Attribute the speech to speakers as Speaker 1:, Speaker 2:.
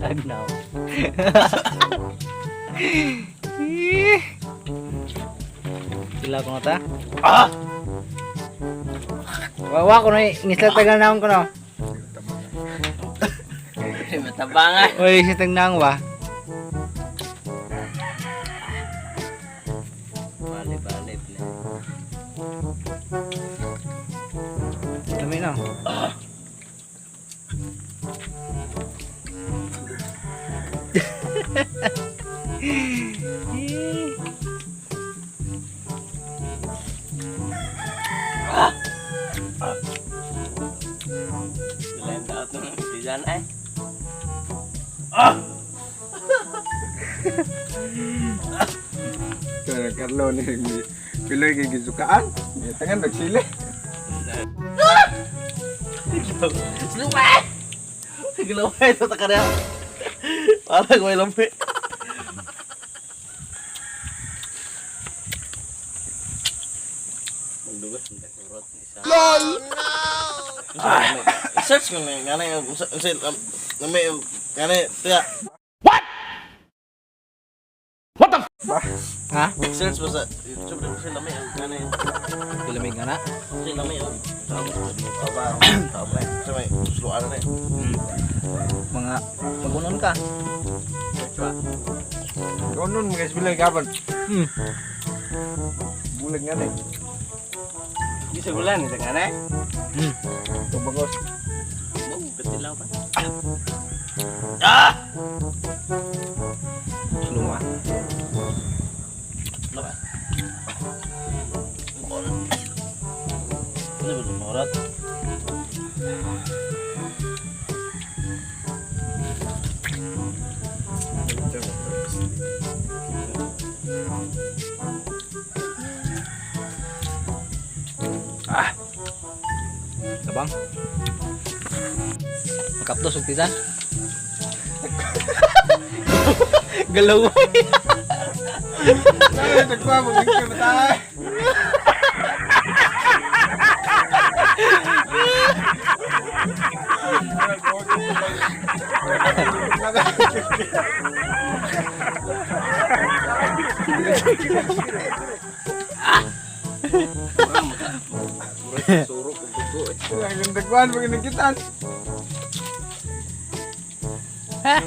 Speaker 1: Agnaw. Sila ko ta. Wawa ko na ngisla tagal naon ko no.
Speaker 2: Matabangan.
Speaker 1: Oy, si tangnang wa.
Speaker 2: Bale.
Speaker 1: Dami na.
Speaker 2: Lain daot ng tijan ay.
Speaker 3: Kaya Carlo ni piloy kay gisukaan. Tangan nagsili.
Speaker 2: Lumay! Lumay ito ta kada. Parang may lampi. Magdugas ng kurot isa. LOL! Search ko na ngana yung may ngana tiya.
Speaker 1: Ha?
Speaker 2: Search mo sa YouTube rin sila may ngana yung
Speaker 1: Pilamig nga na.
Speaker 2: sila may tama sa may susluan na
Speaker 1: Mga magunon ka.
Speaker 3: Nonon mga piloy kapan. Bulag nga ni.
Speaker 2: Bisa bulan ito ngana eh.
Speaker 3: Tubangos.
Speaker 2: Mau ketilaw pa.
Speaker 1: Luma.
Speaker 2: Laba. Ini belum morat.
Speaker 1: Tabang. Kapdos ug tisan. Galaway.
Speaker 3: Ay, nagkuha mo ng matay.
Speaker 2: Suruk ug dugo eh.
Speaker 3: Ang nagkuhan mo ginagitan.
Speaker 1: Ha?